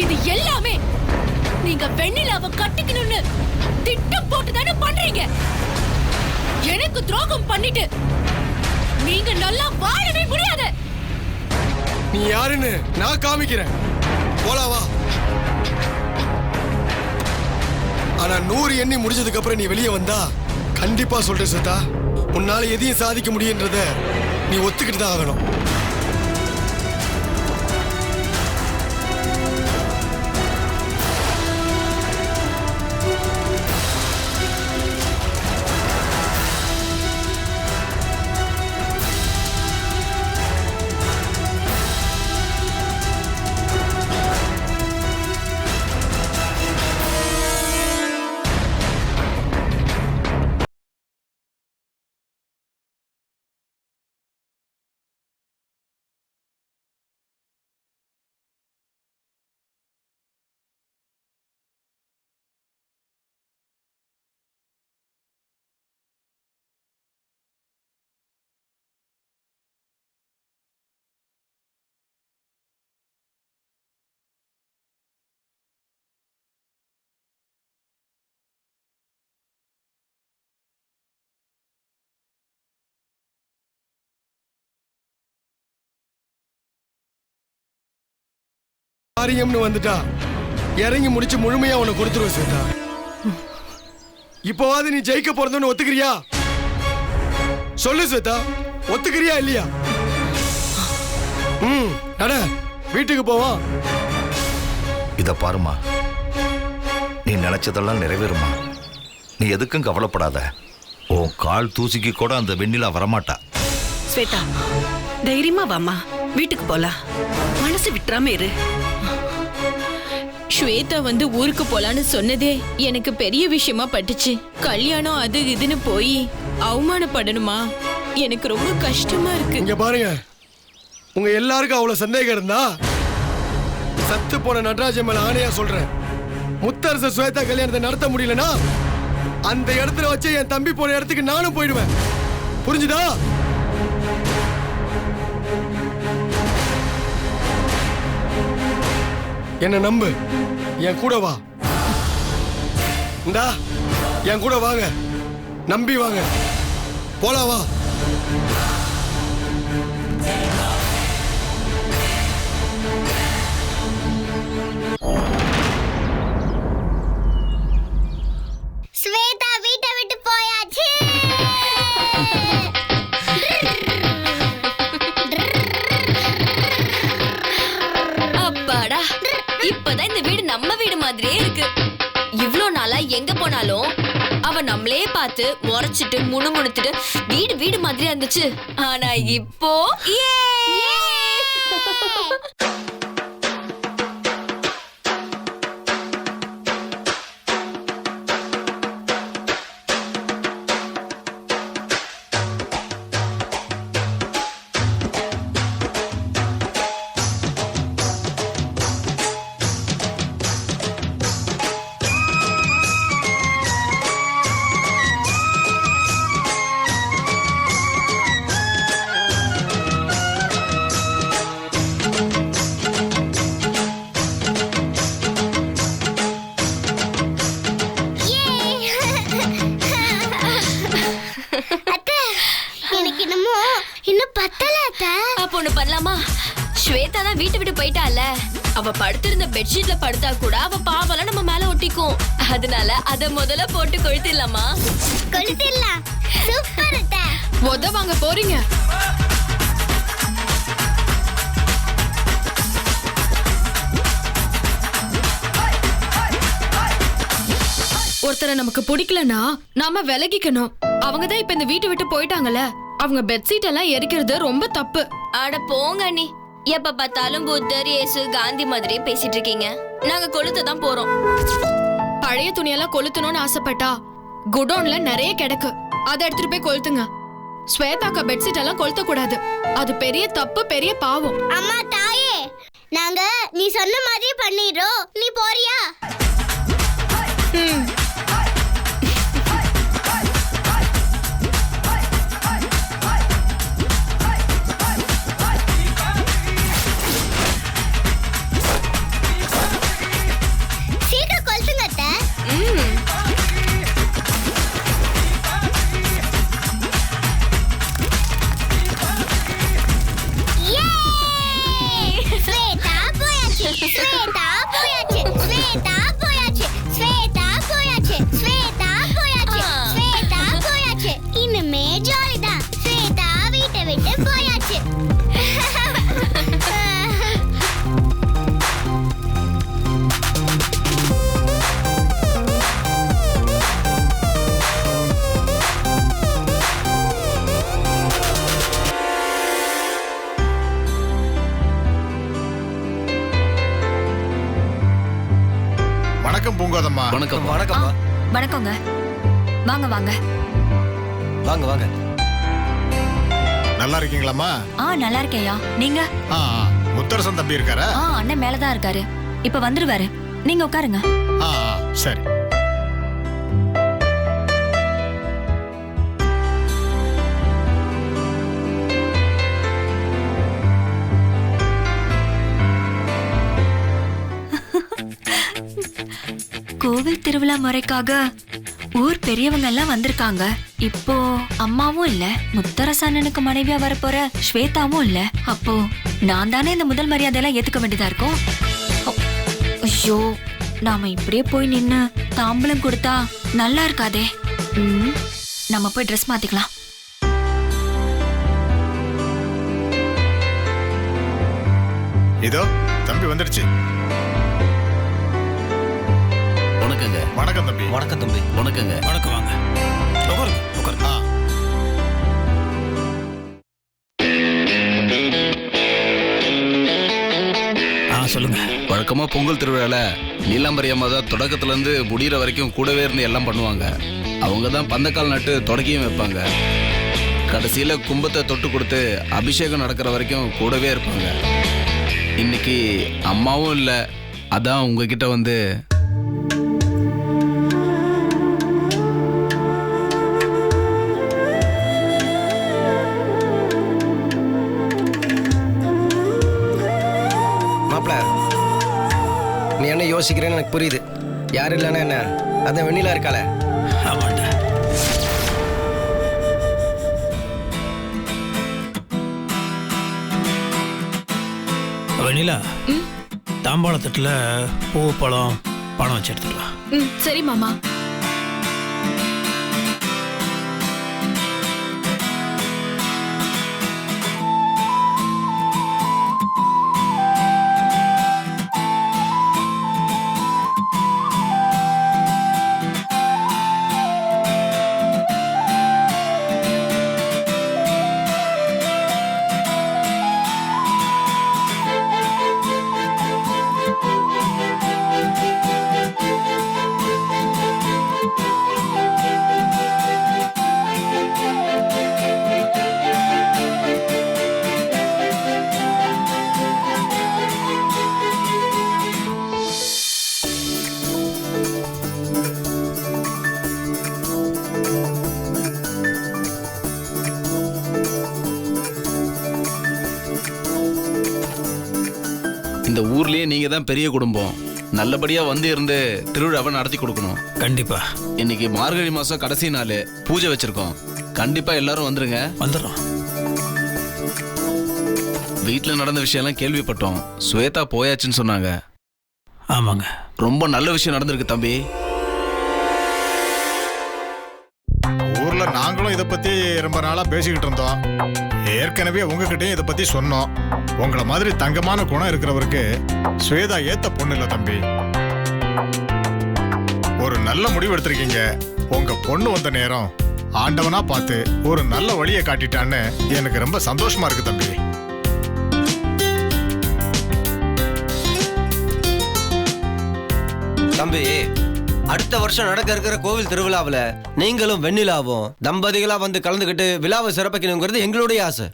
இது எல்லாமே நீங்க வெண்ணிலாவை கட்டிக்கணும்னு திட்டம் போட்டு தானே பண்றீங்க. எனக்கு துரோகம் பண்ணிட்டு நீங்க நல்லா வாழவே முடியாது. நீ யாருன்னு நான் காமிக்கிறேன். போலாவா? ஆனா 100 எண்ணி முடிஞ்சதுக்கு அப்புறம் நீ வெளியே வந்தா கண்டிப்பா சொல்றேன் ஸ்வேதா, உன்னால எதையும் சாதிக்க முடியுன்றத நீ ஒத்துக்கிட்டு தான் ஆகணும். காரியம்னு வந்துட்டா இறங்கி முடிச்சு முழுமையா உனக்கு கொடுத்துருவேன் ஸ்வேதா. இப்போவாது நீ ஜெயிக்க போறதுன்னு ஒத்துக்கிறியா? சொல்லு ஸ்வேதா, ஒத்துக்கிறியா இல்லையா? நட, வீட்டுக்கு போவோம். இத பாருமா, நீ நினைச்சதெல்லாம் நிறைவேறுமா. நீ எதுக்கும் கவலைப்படாத. உன் கால் தூசிக்கு கூட அந்த வெண்ணிலா வரமாட்டா. ஸ்வேதா, தைரியமா வாமா, வீட்டுக்கு போலாம். மனசு விட்டுறாம இரு. ஸ்வேதா வந்து ஊருக்கு போலான்னு சொன்னதே எனக்கு பெரிய விஷயமா பட்டுச்சு. கல்யாணம் அது இதுன்னு போய் அவமானப்படணுமா? எனக்கு ரொம்ப கஷ்டமா இருக்கு. இங்க பாருங்க, உங்க எல்லாருக்கும் அவ்வளவு சந்தேகம் இருந்தா சத்து போன நடராஜன் மேல ஆணையா சொல்றேன், முத்தரச ஸ்வேதா கல்யாணத்தை நடத்த முடியலனா அந்த இடத்துல வச்சு என் தம்பி போன இடத்துக்கு நானும் போயிடுவேன். புரிஞ்சுதா? என்ன நம்பு, என் கூட வா. இந்தா என் கூட வாங்க, நம்பி வாங்க. போலாம் வா. ஸ்வேதா வீட்டை விட்டு போயாச்சு. அப்பாடா, இப்பதான் இந்த வீடு நம்ம வீடு மாதிரியே இருக்கு. இவ்ளோ நாளா எங்க போனாலும் அவ நம்மளே பார்த்து முறைச்சிட்டு முணுமுணுத்துட்டு வீடு வீடு மாதிரியா இருந்துச்சு. ஆனா இப்போ ஸ்வேதா தான் வீட்டை விட்டு போயிட்டால, அவ படுத்திருந்த பெட்ஷீட்ல படுத்தா கூட அவ பாவெல்லாம் நம்ம மேல ஒட்டிக்கும். அதனால அத முதல்ல போட்டு கொளுத்திடலாமா? கொளுத்திடலாம். சூப்பர் அத்தை. மொத வாங்க போறீங்க. ஒருத்தரை நமக்கு பிடிக்கலனா நாம விலகிக்கணும். அவங்கதான் இப்ப இந்த வீட்டை விட்டு போயிட்டாங்கல்ல, அவங்க பெட்ஷீட் எல்லாம் எரிக்கிறது ரொம்ப தப்பு. அட போங்க அண்ணி, எப்ப பார்த்தாலும் புத்தர், இயேசு, காந்தி மாதிரியே பேசிட்டு இருக்கீங்க. நாங்க கொளுத்த தான் போறோம். பழைய துணியெல்லாம் கொளுத்தணும்னு ஆசைப்பட்டா குடோன்ல நிறைய கிடக்கு, அதை எடுத்துட்டு போய் கொளுத்துங்க. ஸ்வேதாக்கா பெட்ஷீட் எல்லாம் கொளுத்த கூடாது, அது பெரிய தப்பு, பெரிய பாவம். அம்மா தாயே, நாங்க நீ சொன்ன மாதிரி பண்ணிடுறோம். நீ போறியா? ஸ்வேதா போயாச்சு ஸ்வேதா போயாச்சு ஸ்வேதா போயாச்சு ஸ்வேதா போயாச்சு ஸ்வேதா போயாச்சு இனிமே ஜாலிதான் ஸ்வேதா வீட்டை விட்டு போயாச்சு வணக்கம் பூங்கோதம்மா. வணக்கம் வணக்கம்மா. வணக்கங்க. வாங்க வாங்க வாங்க வாங்க. நல்லா இருக்கீங்களாம்மா? நல்லா இருக்கேயா. நீங்க? முத்தரசன் தம்பி இருக்காரா? அண்ணன் மேலதான் இருக்காரு. இப்ப வந்துருவாரு. நீங்க உட்காருங்க. சரி. கோவில் திருவிழா முறைக்காக ஊர் பெரியவங்க எல்லாம் வந்திருக்காங்க. இப்போ அம்மாவும் இல்ல, முத்தரசண்ணனுக்கு மனைவியா வரப்போற ஸ்வேதாவும் இல்ல. அப்போ நான் தானே இந்த முதல் மரியாதையெல்லாம் ஏத்துக்க வேண்டியதா இருக்கும். ஐயோ, நாம இப்படியே போய் நின்னு தாம்பலம் கொடுத்தா நல்லா இருக்காதே. நம்ம போய் ட்ரெஸ் மாத்திக்கலாம். இதோ தம்பி வந்துடுச்சு. வணக்கங்க. வணக்கம் தம்பி. வணக்கம் தம்பி. வணக்கங்க. வணக்கம். வாங்க உட்காருங்க உட்காருங்க. சொல்லுங்க. வழக்கமா பொங்கல் திருவிழால நீலாம்பரி அம்மா தான் தொடக்கத்துல இருந்து முடிகிற வரைக்கும் கூடவே இருந்து எல்லாம் பண்ணுவாங்க. அவங்க தான் பந்தக்கால் நட்டு தொடக்கியும் வைப்பாங்க. கடைசியில கும்பத்தை தொட்டு கொடுத்து அபிஷேகம் நடக்கிற வரைக்கும் கூடவே இருப்பாங்க. இன்னைக்கு அம்மாவும் இல்லை, அதான் உங்ககிட்ட வந்து நீ என்ன யோசிக்கிறேன்னு எனக்கு புரியுது. யார் இல்லைன்னா என்ன, அதான் வெண்ணிலா இருக்காள. ஆமாண்டா. வெண்ணிலா, தாம்பாளத்தட்டுல பூ பழம் பணம் வச்சு எடுத்துட்டு வா. சரி மாமா. இந்த ஊர்லயே நீங்க தான் பெரிய குடும்பம். நல்லபடியா வந்து இருந்து திருவிழாவை நடத்தி கொடுக்கணும். கண்டிப்பா. இன்னைக்கு மார்கழி மாசம் கடைசி நாள், பூஜை வச்சிருக்கோம். கண்டிப்பா எல்லாரும் வந்துருங்க. வந்துடுறோம். வீட்டுல நடந்த விஷயம் எல்லாம் கேள்விப்பட்டோம். ஸ்வேதா போயாச்சுன்னு சொன்னாங்க. ஆமாங்க. ரொம்ப நல்ல விஷயம் நடந்திருக்கு தம்பி. ஊர்ல நாங்களும் இதை பத்தி ரொம்ப நாளா பேசிக்கிட்டு இருந்தோம். ஏற்கனவே உங்ககிட்டயும் இதை பத்தி சொன்னோம். உங்களை மாதிரி தங்கமான குணம் இருக்கிறவருக்கு ஸ்வேதா ஏத்த பொண்ணு இல்ல தம்பி. ஒரு நல்ல முடிவு எடுத்திருக்கீங்க. உங்க பொண்ணு வந்த நேரம் ஆண்டவனா பார்த்து ஒரு நல்ல வழியை காட்டிட்டான்னு எனக்கு ரொம்ப சந்தோஷமா இருக்கு தம்பி. தம்பி, அடுத்த வருஷம் நடக்க இருக்கிற கோவில் திருவிழாவில் நீங்களும் வெண்ணிலாவும் தம்பதிகளா வந்து கலந்துக்கிட்டு விழாவை சிறப்பிக்கணுங்கிறது எங்களுடைய ஆசை.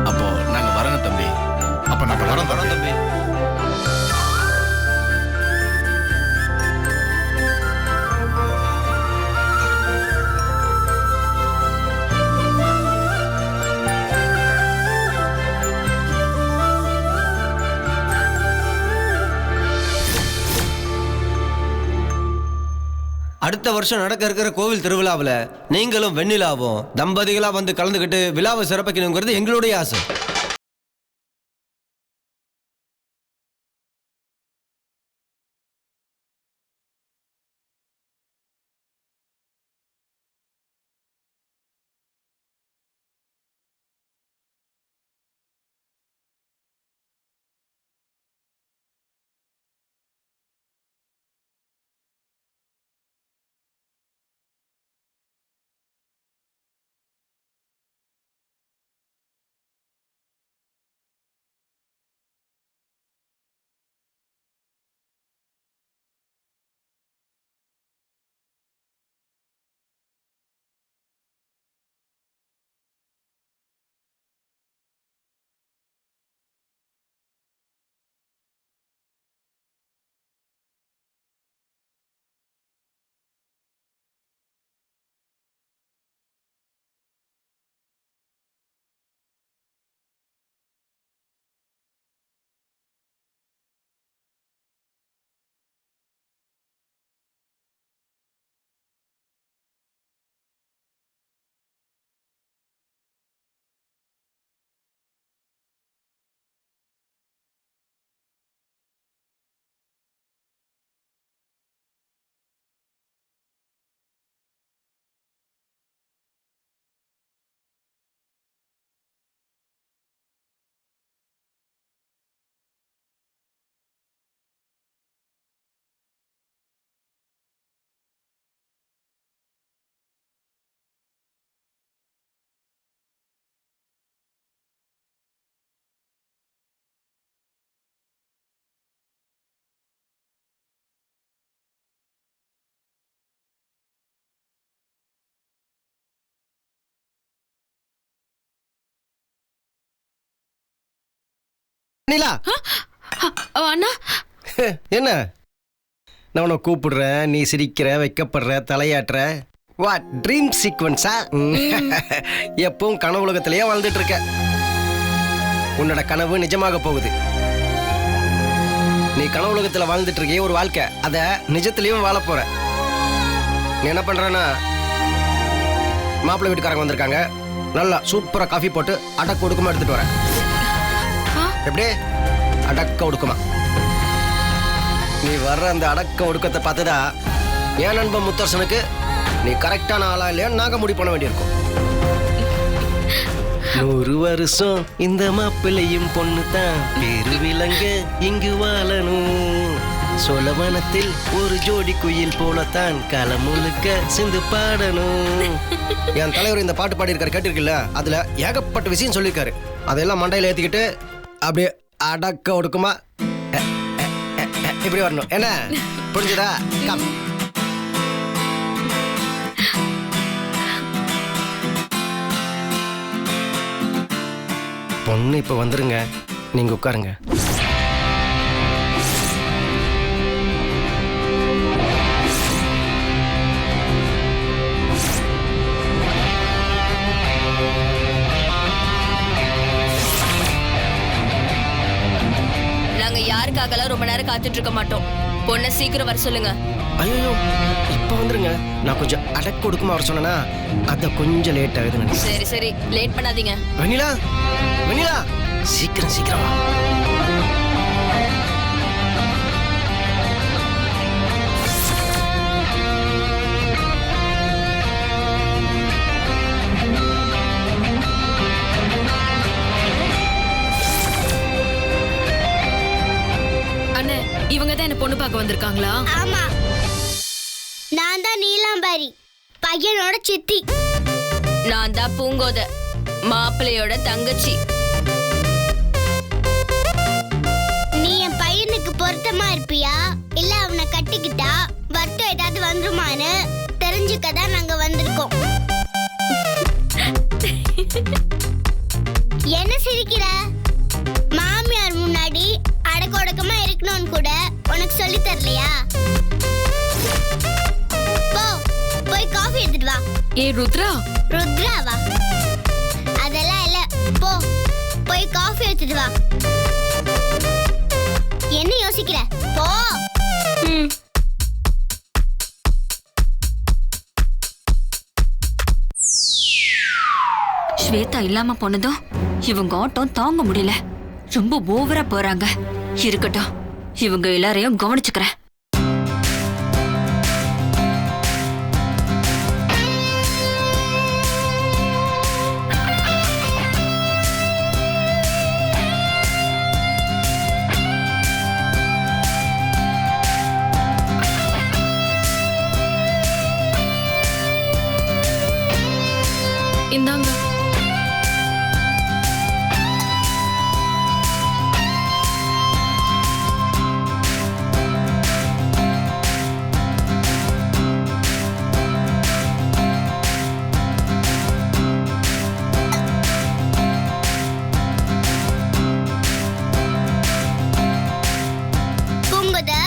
அப்போ நாங்க வரோங்க தம்பி. அப்ப நாங்க வரோம் தம்பி. அடுத்த வருஷம் நடக்க இருக்கிற கோவில் திருவிழாவில் நீங்களும் வெண்ணிலாவும் தம்பதிகளா வந்து கலந்துக்கிட்டு விழாவை சிறப்பிக்கணுங்கிறது எங்களுடைய ஆசை. நீலா அண்ணா என்ன நான் உன்னை கூப்பிடுறேன், நீ சிரிக்கிற, வைக்கப்படுற, தலையாட்டுற. What dream சீக்வன்ஸா? எப்பவும் கனவு உலகத்திலேயே வாழ்ந்துட்டு இருக்க. உன்னோட கனவு நிஜமாக போகுது. நீ கனவு உலகத்தில் வாழ்ந்துட்டு இருக்கிய ஒரு வாழ்க்கை, அதை நிஜத்திலையும் வாழ போற. நீ என்ன பண்றன்னா, மாப்பிள்ளை வீட்டுக்காரங்க வந்திருக்காங்க, நல்லா சூப்பரா காஃபி போட்டு அடக்க ஒடுக்கமா எடுத்துட்டு வரேன். எப்படி அடக்க ஒடுக்குமா? நீ வர்ற அந்த அடக்க ஒடுக்கத்தை பார்த்ததா என் நண்பன் முத்தரசனுக்கு நீ கரெக்டான ஆளா இல்லையான்னு நாங்க முடிவு பண்ண வேண்டியிருக்கும். 100 வருஷம் இந்த மாப்பிள்ளையும் பொண்ணு தான் பேரு விலங்க இங்கு வாழணும். சோழவனத்தில் ஒரு ஜோடி குயில் போலத்தான் களம் முழுக்க சிந்து பாடணும். என் தலைவர் இந்த பாட்டு பாடியிருக்காரு, கேட்டிருக்குல்ல? அதுல ஏகப்பட்ட விஷயம் சொல்லியிருக்காரு. அதெல்லாம் மண்டையில ஏத்திக்கிட்டு அப்படியே அடக்க ஒடுக்குமா இப்படி வரணும். என்ன புரிஞ்சுதா? கம். பொண்ணு இப்ப வந்துருங்க, நீங்க உட்காருங்க. யாருக்காகலாம் ரொம்ப நேரம் காத்துட்டு இருக்க மாட்டோம். பொண்ணை சீக்கிரம் வர சொல்லுங்க. ஐயோ இப்ப வந்துருங்க. நான் கொஞ்சம் அடக்க ஒடுக்குமா வர சொன்னா அத கொஞ்சம் லேட் ஆகுது. சரி சரி, லேட் பண்ணாதீங்க. வெண்ணிலா வெண்ணிலா சீக்கிரம் சீக்கிரம் வா. இவங்க தான் என்ன பொண்ணு பார்க்க வந்திருக்காங்களா? ஆமா, நான் தான் நீலாம்பரி, பையனோட சித்தி. நான் தான் பூங்கோத, மாப்பிள்ளையோட தங்கச்சி. நீ என் பையனுக்கு பொருத்தமா இருப்பியா இல்ல அவனை கட்டிக்கிட்டா வருத்தம் ஏதாவது வந்துருமான்னு தெரிஞ்சுக்கதான் நாங்க வந்திருக்கோம். என்ன சிரிக்கிற? மாமியார் முன்னாடி அடக்கொடக்கமா இருக்கணும்னு கூட உனக்கு சொல்லி தரலையா? போ போய் காஃபி எடுத்துட்டு வா. ஏ ருத்ரா. ருத்ராவா? அதெல்லாம் இல்ல, போ போய் காஃபி எடுத்துட்டு வா. என்ன யோசிக்கிற? போ. ஸ்வேதா இல்லாம போனதும் இவங்க ஆட்டம் தாங்க முடியல. ரொம்ப ஓவரா போறாங்க. இருக்கட்டும், இவங்க எல்லாரையும் கவனிச்சுக்கிறேன். இந்தாங்க. பூங்குதா,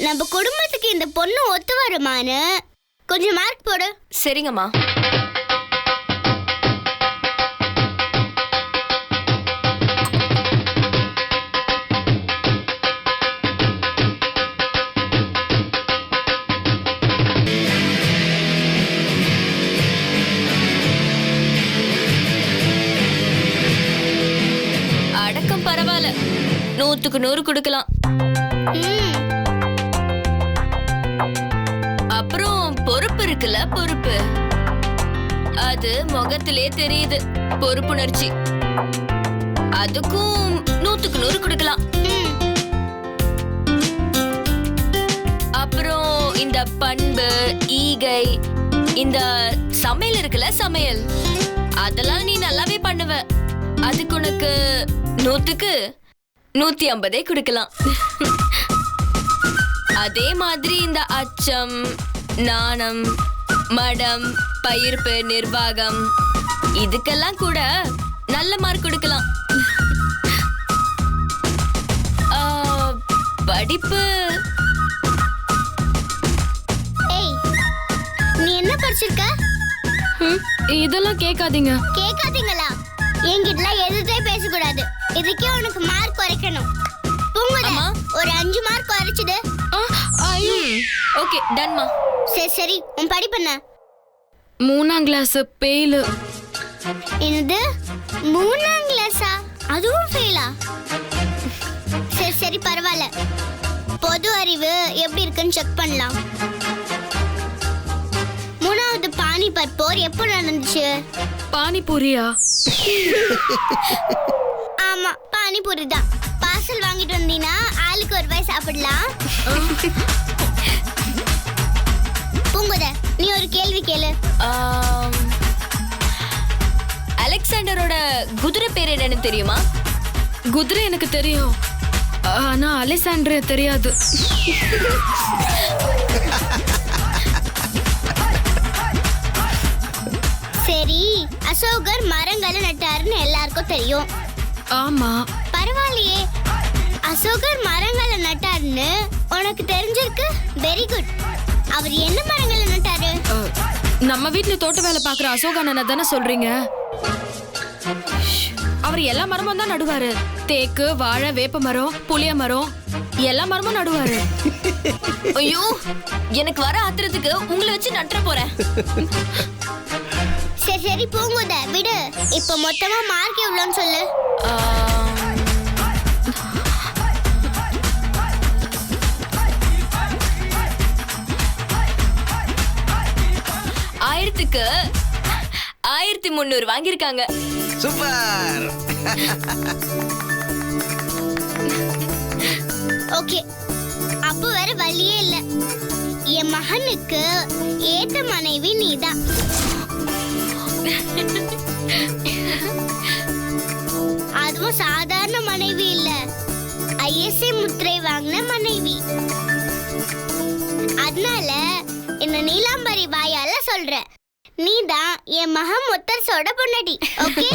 நம்ம குடும்பத்துக்கு இந்த பொண்ணு ஒத்து வருமானு கொஞ்சம் மார்க் போடு. சரிங்கம்மா. அடக்கம் பரவாயில்ல, 100க்கு 100 கொடுக்கலாம். அப்புறம் பொறுப்பு இருக்குல்ல, பொறுப்பு அது முகத்திலே தெரியுது. பொறுப்புணர்ச்சி அதுக்கும் 100க்கு 100 கொடுக்கலாம். அப்புறம் இந்த பண்பு, ஈகை, இந்த சமையல் இருக்குல்ல, சமையல் அதெல்லாம் நீ நல்லாவே பண்ணுவ. அதுக்கு உனக்கு 100க்கு 150 கொடுக்கலாம். அதே மாதிரி இந்த அச்சம், நாணம், மடம், பயிர்ப்பு, நிர்வாகம் இதுக்கெல்லாம் கூட நல்ல மார்க் கொடுக்கலாம். படிப்பு, ஏய், நீ என்ன படிச்சிருக்க? இதெல்லாம் கேட்காதீங்க. கேட்காதீங்களா? என்கிட்டலாம் எதுதே பேசக்கூடாது. இதுக்கே உனக்கு மார்க் குறைக்கணும். பூங்குதா, ஒரு 5 மார்க் குறைச்சிடு. ஓகே, டன்மா. சரி, உன் படிப்பு என்ன? 3ஆம் கிளாஸ் ஃபெயில். என்னது, 3ஆம் கிளாஸா? அதுவும் ஃபெயிலா? சரி பரவாயில்ல. பொது அறிவு எப்படி இருக்குன்னு செக் பண்ணலாம். 3வது பானிபட் போர் எப்போ நடந்துச்சு? பானிபூரியா? ஆமா, பானிபூரி தான். பார்சல் வாங்கிட்டு வந்தீங்கன்னா ஆளுக்கு ஒரு வாய் சாப்பிடலாம். பூங்குத, நீ ஒரு கேள்வி கேளு. அலெக்சாண்டரோட குதிரை பேர் என்னன்னு தெரியுமா? குதிரை எனக்கு தெரியும், ஆனா அலெக்சாண்டர் தெரியாது. சரி, அசோகர் மரங்களை நட்டாருன்னு எல்லாருக்கும் தெரியும். ஆமா. பரவாயில்லையே, அசோகர் மரங்களை நட்டாருன்னு உனக்கு தெரிஞ்சிருக்கு. Very good. அவர் என்ன மரங்களை நட்டாரு? நம்ம வீட்டுல தோட்ட வேலை பாக்குற அசோக அண்ணனை தானே சொல்றீங்க? அவர் எல்லா மரமும் தான் நடுவாரு. தேக்கு, வாழை, வேப்ப மரம், புளிய மரம், எல்லா மரமும் நடுவாரு. ஐயோ, எனக்கு வர ஆத்திரத்துக்கு உங்களை வச்சு நட்டுற போறேன். சரி பூங்குத, விடு. இப்ப மொத்தமா மார்க் எவ்வளோன்னு சொல்லு. 1000க்கு 1300 வாங்கியிருக்காங்க. சூப்பர். ஓகே, அப்போ வேற வழியே இல்ல. என் மகனுக்கு ஏத்த மனைவி நீதான். அதுவும் சாதாரண மனைவி இல்ல, ஐஎஸ்ஐ முத்திரை வாங்கின மனைவி. அதனால என்ன நீலாம்பரி வாயால சொல்ற, நீதான் என் மகன் முத்தரசோட பொண்டாட்டி. ஓகே?